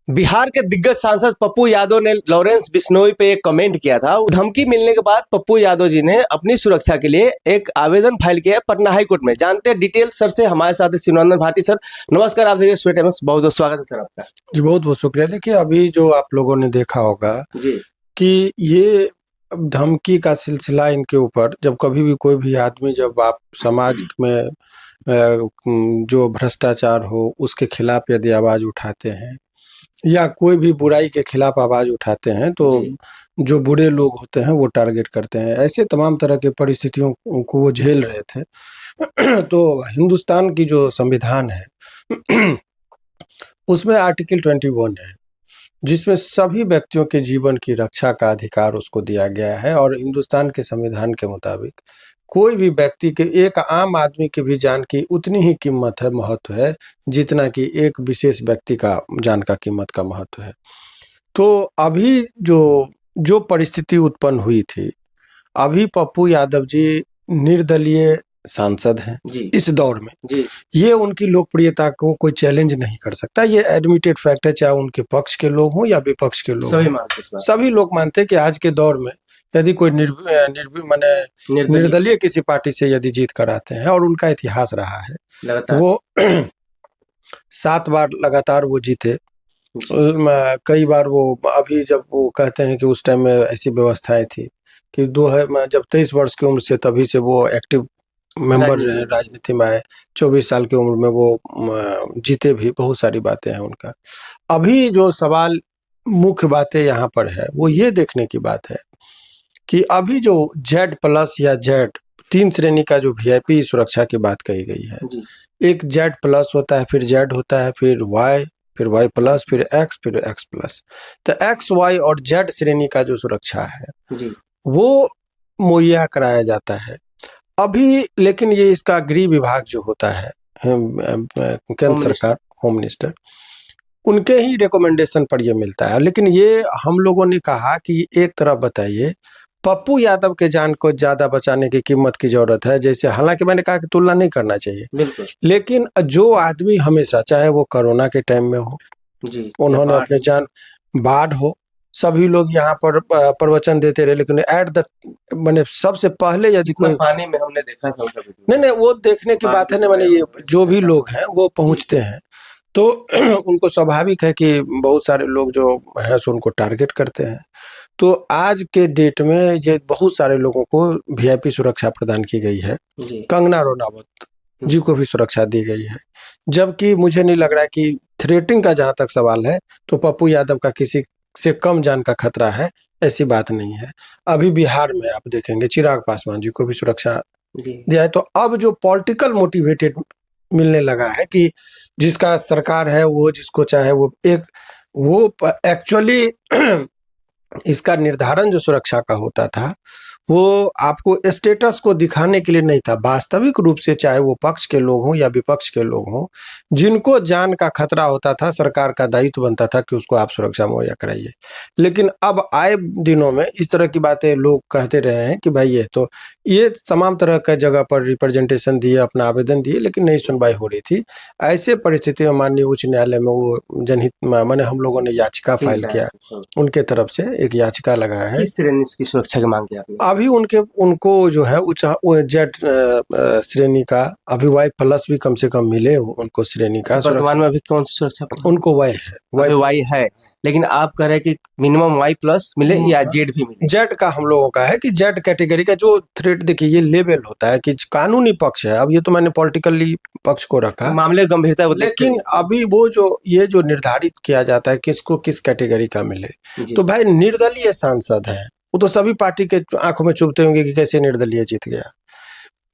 बिहार के दिग्गज सांसद पप्पू यादव ने लॉरेंस बिश्नोई पे एक कमेंट किया था। धमकी मिलने के बाद पप्पू यादव जी ने अपनी सुरक्षा के लिए एक आवेदन फाइल किया है पटना हाई कोर्ट में। जानते हैं डिटेल सर से। हमारे साथ है शिवनंदन भारती सर। नमस्कार, आप देखिए स्वेट टाइम्स, बहुत बहुत स्वागत है सर आपका। जी बहुत बहुत शुक्रिया। देखिए, अभी जो आप लोगों ने देखा होगा जी कि ये धमकी का सिलसिला इनके ऊपर, जब कभी भी कोई भी आदमी, जब आप समाज में जो भ्रष्टाचार हो उसके खिलाफ यदि आवाज उठाते हैं या कोई भी बुराई के खिलाफ आवाज उठाते हैं, तो जो बुरे लोग होते हैं वो टारगेट करते हैं। ऐसे तमाम तरह की परिस्थितियों को वो झेल रहे थे। तो हिंदुस्तान की जो संविधान है उसमें आर्टिकल 21 है, जिसमें सभी व्यक्तियों के जीवन की रक्षा का अधिकार उसको दिया गया है। और हिंदुस्तान के संविधान के मुताबिक कोई भी व्यक्ति के, एक आम आदमी की भी जान की उतनी ही कीमत है, महत्व है, जितना कि एक विशेष व्यक्ति का जान का कीमत का महत्व है। तो अभी जो जो परिस्थिति उत्पन्न हुई थी, अभी पप्पू यादव जी निर्दलीय सांसद हैं इस दौर में। जी ये उनकी लोकप्रियता को कोई चैलेंज नहीं कर सकता। ये एडमिटेड फैक्ट है, चाहे उनके पक्ष के लोग हों या विपक्ष के लोग हों। सभी लोग मानते हैं कि आज के दौर में यदि कोई निर्दलीय किसी पार्टी से यदि जीत कर आते हैं, और उनका इतिहास रहा है, वो 7 बार लगातार वो जीते। कई बार वो, अभी जब वो कहते हैं कि उस टाइम में ऐसी व्यवस्थाएं थी कि जब 23 वर्ष की उम्र से तभी से वो एक्टिव मेंबर रहे, राजनीति में आए। 24 साल की उम्र में वो जीते भी। बहुत सारी बातें हैं उनका। अभी जो सवाल, मुख्य बातें यहाँ पर है, वो ये देखने की बात है कि अभी जो Z+ या Z 3 श्रेणी का जो VIP सुरक्षा की बात कही गई है, एक Z+ होता है, फिर Z होता है, फिर Y, फिर Y+, फिर X, फिर X+। तो X, Y और Z श्रेणी का जो सुरक्षा है वो मुहैया कराया जाता है अभी। लेकिन ये इसका गृह विभाग जो होता है, केंद्र सरकार, होम मिनिस्टर, उनके ही रिकमेंडेशन पर ये मिलता है। लेकिन ये हम लोगों ने कहा कि एक तरफ बताइए, पप्पू यादव के जान को ज्यादा बचाने की कीमत की जरूरत है। जैसे, हालांकि मैंने कहा कि तुलना नहीं करना चाहिए, लेकिन जो आदमी हमेशा, चाहे वो कोरोना के टाइम में हो, उन्होंने अपने जान, बाढ़ हो, सभी लोग यहाँ पर प्रवचन देते रहे, लेकिन मैंने सबसे पहले यदि कोई पानी में हमने देखा था नहीं, वो देखने की बात है ना, मैंने ये जो भी लोग हैं वो पहुंचते हैं, तो उनको स्वाभाविक है कि बहुत सारे लोग जो है सो उनको टारगेट करते हैं। तो आज के डेट में ये बहुत सारे लोगों को VIP सुरक्षा प्रदान की गई है। कंगना रनौत जी को भी सुरक्षा दी गई है। जबकि मुझे नहीं लग रहा है कि थ्रेटिंग का जहां तक सवाल है तो पप्पू यादव का किसी से कम जान का खतरा है, ऐसी बात नहीं है। अभी बिहार में आप देखेंगे चिराग पासवान जी को भी सुरक्षा दिया है। तो अब जो पॉलिटिकल मोटिवेटेड मिलने लगा है कि जिसका सरकार है वो, जिसको चाहे वो, वो एक्चुअली इसका निर्धारण जो सुरक्षा का होता था वो आपको स्टेटस को दिखाने के लिए नहीं था। वास्तविक रूप से चाहे वो पक्ष के लोग हों या विपक्ष के लोग हों, जिनको जान का खतरा होता था, सरकार का दायित्व बनता था कि उसको आप सुरक्षा मुहैया कराइए। लेकिन अब आए दिनों में इस तरह की बातें लोग कहते रहे हैं कि भाई ये तमाम तरह का जगह पर रिप्रेजेंटेशन दिए, अपना आवेदन दिए, लेकिन नहीं सुनवाई हो रही थी। ऐसे परिस्थिति में माननीय उच्च न्यायालय में वो जनहित माने हम लोगों ने याचिका फाइल किया, उनके तरफ से एक याचिका लगाया है। किस श्रेणी की सुरक्षा की मांग की आपने? अभी उनको जो है Z श्रेणी का, अभी Y+ भी कम से कम मिले उनको श्रेणी का। वर्तमान में अभी कौन सी सुरक्षा? उनको Y है, Y है, लेकिन आप कह रहे हैं कि मिनिमम Y+ मिले या Z भी मिले? Z का हम लोगों का है कि Z कैटेगरी का जो थ्रेट, देखिए ये लेवल होता है कि कानूनी पक्ष है। अब ये तो मैंने पॉलिटिकली पक्ष को रखा, मामले गंभीरता, लेकिन अभी वो जो ये जो निर्धारित किया जाता है किसको किस कैटेगरी का मिले, तो भाई निर्दलीय सांसद है, वो तो सभी पार्टी के आंखों में चुभते होंगे कि कैसे निर्दलीय जीत गया।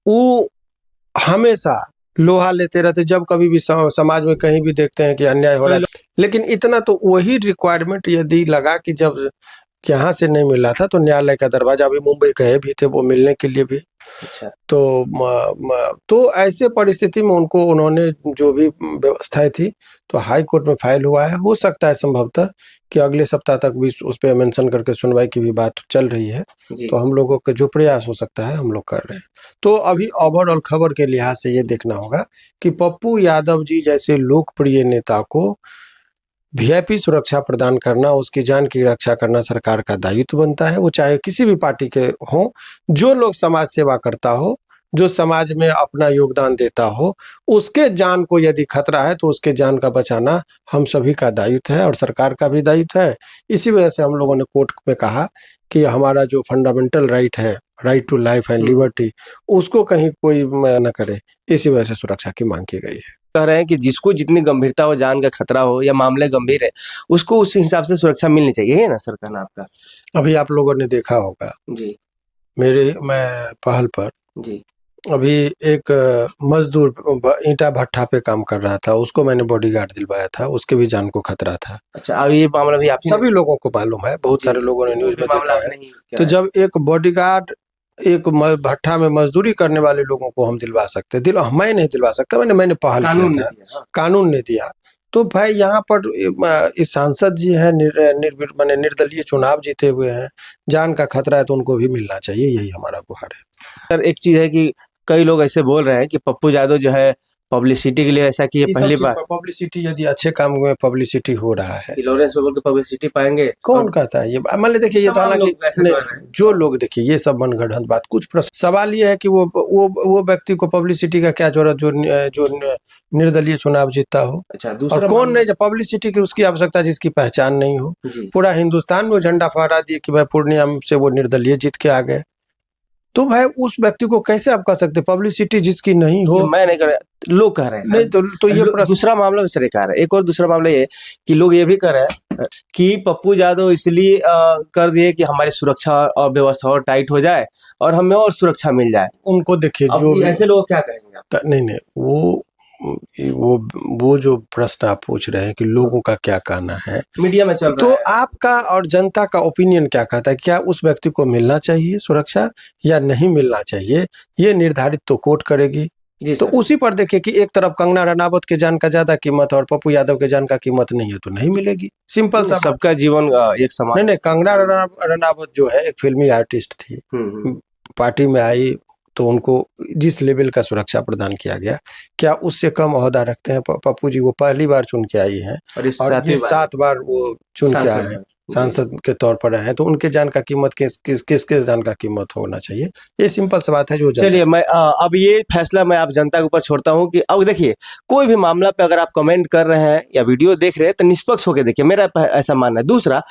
वो हमेशा लोहा लेते रहते, जब कभी भी समाज में कहीं भी देखते हैं कि अन्याय हो रहा है। लेकिन इतना तो वही रिक्वायरमेंट यदि लगा कि जब यहाँ से नहीं मिला था तो न्यायालय का दरवाजा, अभी मुंबई गए भी थे वो मिलने के लिए भी। अच्छा। तो ऐसे परिस्थिति में उन्होंने जो भी व्यवस्थाएं थी तो हाई कोर्ट में फाइल हुआ है। हो सकता है संभवतः कि अगले सप्ताह तक भी उस पर मेंशन करके सुनवाई की भी बात चल रही है। तो हम लोगों के जो प्रयास हो सकता है हम लोग कर रहे हैं। तो अभी ओवरऑल खबर के लिहाज से ये देखना होगा कि पप्पू यादव जी जैसे लोकप्रिय नेता को वीआईपी सुरक्षा प्रदान करना, उसकी जान की रक्षा करना सरकार का दायित्व बनता है। वो चाहे किसी भी पार्टी के हों, जो लोग समाज सेवा करता हो, जो समाज में अपना योगदान देता हो, उसके जान को यदि खतरा है तो उसके जान का बचाना हम सभी का दायित्व है और सरकार का भी दायित्व है। इसी वजह से हम लोगों ने कोर्ट में कहा कि हमारा जो फंडामेंटल राइट है, right to life and liberty, उसको कहीं कोई न करे। इसी वजह से सुरक्षा की मांग की गई है। कह रहे हैं कि जिसको जितनी गंभीरता हो, जान का खतरा हो या मामले गंभीर है, उसको उस हिसाब से सुरक्षा मिलनी चाहिए, है ना सर कहना आपका? अभी आप लोगों ने देखा होगा जी मैं पहल पर जी अभी एक मजदूर ईंटा भट्ठा पे काम कर रहा था, उसको मैंने बॉडीगार्ड दिलवाया था, उसके भी जान को खतरा था। अच्छा, अब ये मामला भी आप सभी लोगों को मालूम है, बहुत सारे लोगों ने न्यूज में देखा है। तो जब एक बॉडीगार्ड एक भट्ठा में मजदूरी करने वाले लोगों को हम दिलवा सकते, मैं नहीं दिलवा सकता, मैंने पहल किया था, कानून ने दिया। तो भाई यहाँ पर इस सांसद जी हैं, निर्दलीय चुनाव जीते हुए हैं, जान का खतरा है तो उनको भी मिलना चाहिए, यही हमारा गुहार है। सर एक चीज है कि कई लोग ऐसे बोल रहे हैं कि पप्पू यादव जो है पब्लिसिटी के लिए ऐसा कि ये पहली बार पब्लिसिटी, यदि अच्छे काम में पब्लिसिटी हो रहा है, लॉरेंस बबल की पब्लिसिटी पाएंगे, कौन कहता है ये? मान ली देखिए, ये तो हालांकि जो लोग देखिए ये सब मनगढ़ंत बात। कुछ प्रश्न सवाल ये है कि वो व्यक्ति को पब्लिसिटी का क्या जरूरत जो निर्दलीय चुनाव जीतता हो। अच्छा, और कौन नहीं, जब पब्लिसिटी की उसकी आवश्यकता जिसकी पहचान नहीं हो। पूरा हिंदुस्तान में झंडा फहरा दिए कि भाई पूर्णिया से वो निर्दलीय जीत के आ गए, तो भाई उस व्यक्ति को कैसे आप कह सकते पब्लिसिटी जिसकी नहीं हो? मैं नहीं कर रहा, लोग कह रहे हैं नहीं तो ये दूसरा मामला भी सर कह रहे हैं। एक और दूसरा मामला ये कि लोग ये भी कह रहे हैं कि पप्पू यादव इसलिए कर दिए कि हमारी सुरक्षा और व्यवस्था और टाइट हो जाए और हमें और सुरक्षा मिल जाए। उनको देखिए, जो ऐसे लोग क्या कहेंगे आप? नहीं, वो जो प्रश्न आप पूछ रहे हैं कि लोगों का क्या कहना है, मीडिया में चल रहा तो है, आपका और जनता का ओपिनियन क्या कहता है? क्या उस व्यक्ति को मिलना चाहिए सुरक्षा या नहीं मिलना चाहिए? ये निर्धारित तो कोर्ट करेगी। तो उसी पर देखिए कि एक तरफ कंगना रनावत के जान का ज्यादा कीमत और पप्पू यादव के जान का कीमत नहीं है, तो नहीं मिलेगी। सिंपल सा, सबका जीवन एक समान। नहीं, कंगना रनावत जो है एक फिल्मी आर्टिस्ट थी, पार्टी में आई तो उनको जिस लेवल का सुरक्षा प्रदान किया गया, क्या उससे कम ओहदा रखते हैं? पप्पू जी वो पहली बार चुन के आई हैं और ये 7 बार वो चुन के आए हैं, सांसद के तौर पर आए हैं, तो उनके जान का कीमत किसके जान का कीमत होना चाहिए? ये सिंपल सा बात है। जो चलिए, मैं अब ये फैसला मैं आप जनता के ऊपर छोड़ता हूँ कि अब देखिए, कोई भी मामला पे अगर आप कमेंट कर रहे हैं या वीडियो देख रहे हैं तो निष्पक्ष होकर देखिए, मेरा ऐसा मानना है। दूसरा,